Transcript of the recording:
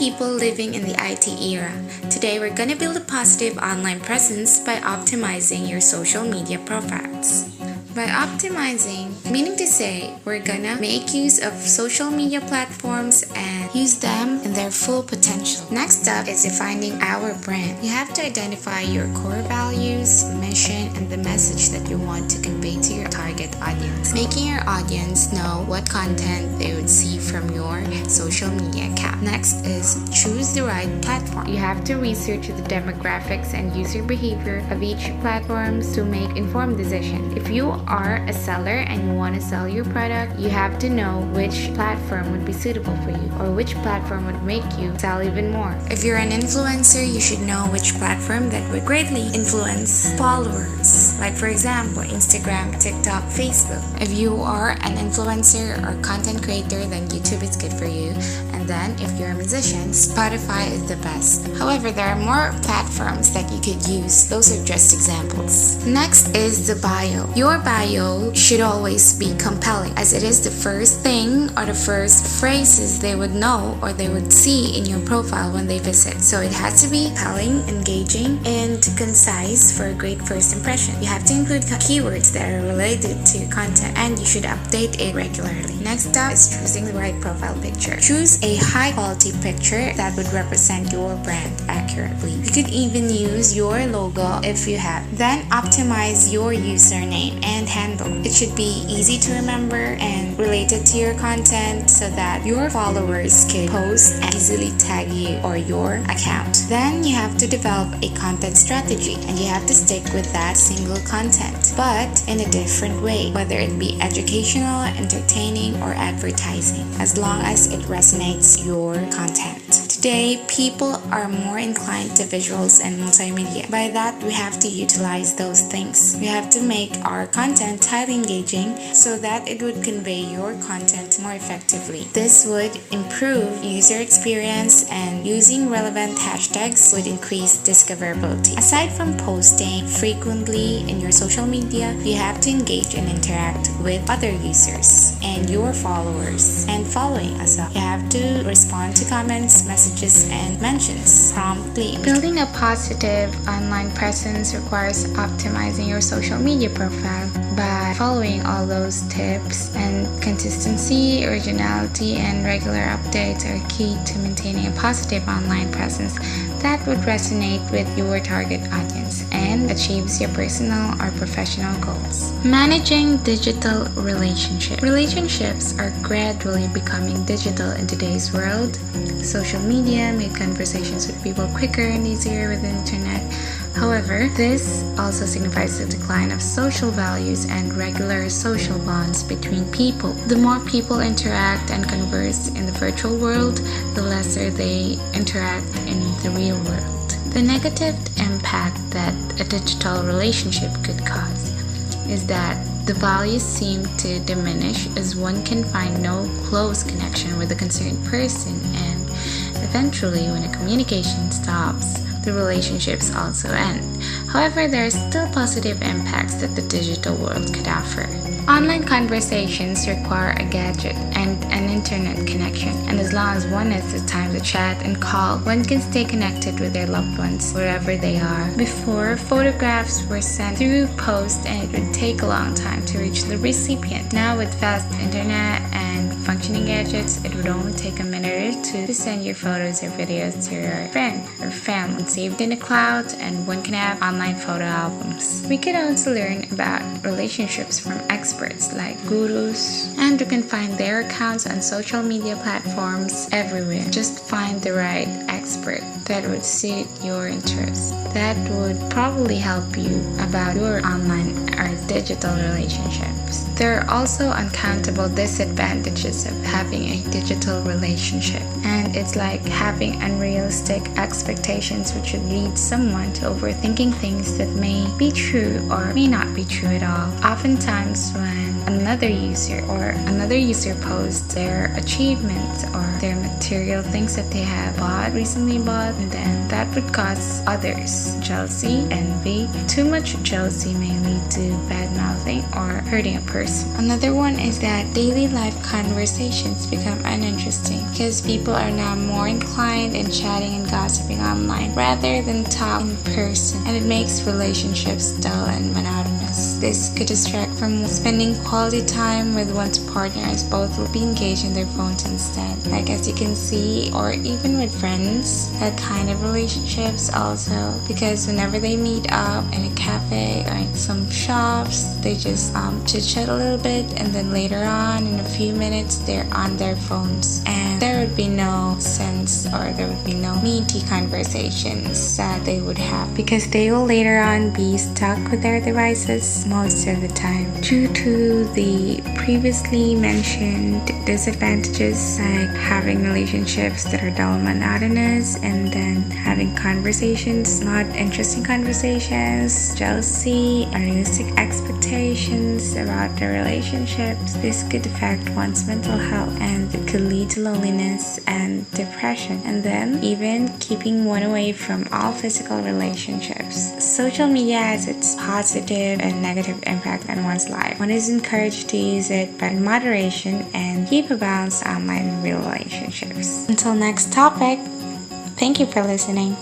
people living in the IT era. Today we're gonna build a positive online presence by optimizing your social media profiles. By optimizing, meaning to say, we're gonna make use of social media platforms and use them in their full potential. Next up is defining our brand. You have to identify your core values, mission, and the message that you want to convey to your target audience. Making your audience know what content they would see from your social media account. Next is choose the right platform. You have to research the demographics and user behavior of each platform to make informed decisions. If you are a seller and you want to sell your product, you have to know which platform would be suitable for you or which platform would make you sell even more. If you're an influencer, you should know which platform that would greatly influence followers, like for example Instagram, TikTok, Facebook. If you are an influencer or content creator, then YouTube is good for you. And then if you're a musician, Spotify is the best. However, there are more platforms that you could use. Those are just examples. Next is the bio. Your bio should always be compelling, as it is the first thing or the first phrases they would know or they would see in your profile when they visit. So it has to be compelling, engaging, and concise for a great first impression. You have to include keywords that are related to your content, and you should update it regularly. Next up is choosing the right profile picture. Choose a high quality picture that would represent your brand accurately. You could even use your logo if you have. Then optimize your username and handle. It should be easy to remember and related to your content so that your followers can post and easily tag you or your account. Then you have to develop a content strategy, and you have to stick with that single content, but in a different way, whether it be educational, entertaining, or advertising, as long as it resonates your content. Today, people are more inclined to visuals and multimedia. By that, we have to utilize those things. We have to make our content highly engaging so that it would convey your content more effectively. This would improve user experience, and using relevant hashtags would increase discoverability. Aside from posting frequently in your social media, you have to engage and interact with other users and your followers and following as well. You have to respond to comments, messages, and mentions promptly. Building a positive online presence requires optimizing your social media profile by following all those tips, and consistency, originality, and regular updates are key to maintaining a positive online presence that would resonate with your target audience and achieves your personal or professional goals. Managing digital relationships. Relationships are gradually becoming digital in today's world. Social media made conversations with people quicker and easier with the internet. However, this also signifies the decline of social values and regular social bonds between people. The more people interact and converse in the virtual world, the lesser they interact in the real world. The negative impact that a digital relationship could cause is that the values seem to diminish, as one can find no close connection with the concerned person, and eventually, when a communication stops, the relationships also end. However, there are still positive impacts that the digital world could offer. Online conversations require a gadget and an internet connection, and as long as one has the time to chat and call, one can stay connected with their loved ones wherever they are. Before, photographs were sent through post, and it would take a long time to reach the recipient. Now, with fast internet and functioning gadgets, it would only take a minute or two to send your photos or videos to your friend or family, saved in a cloud, and one can have online photo albums. We could also learn about relationships from experts like gurus, and you can find their accounts on social media platforms everywhere. Just find the right expert that would suit your interests. That would probably help you about your online or digital relationships. There are also uncountable disadvantages of having a digital relationship, and it's like having unrealistic expectations, which would lead someone to overthinking things that may be true or may not be true at all. Oftentimes, when another user posts their achievements or their material things that they have recently bought, and then that would cause others jealousy, envy. Too much jealousy may lead to bad mouthing or hurting a person. Another one is that daily life conversations become uninteresting because people are more inclined in chatting and gossiping online rather than talk in person, and it makes relationships dull and monotonous. This could distract from spending quality time with one's partner, as both will be engaged in their phones instead. Like as you can see, or even with friends, that kind of relationships also, because whenever they meet up in a cafe or in some shops, they just chit chat a little bit, and then later on in a few minutes they're on their phones, and there would be no sense, or there would be no meaty conversations that they would have, because they will later on be stuck with their devices most of the time due to the previously mentioned disadvantages, like having relationships that are dull and monotonous, and then having conversations, not interesting conversations, jealousy, unrealistic expectations about the relationships. This could affect one's mental health, and it could lead to loneliness and depression, and then even keeping one away from all physical relationships. Social media has its positive and negative impact on one's life. One is encouraged to use it but in moderation and keep a balance online in real relationships. Until next topic, thank you for listening.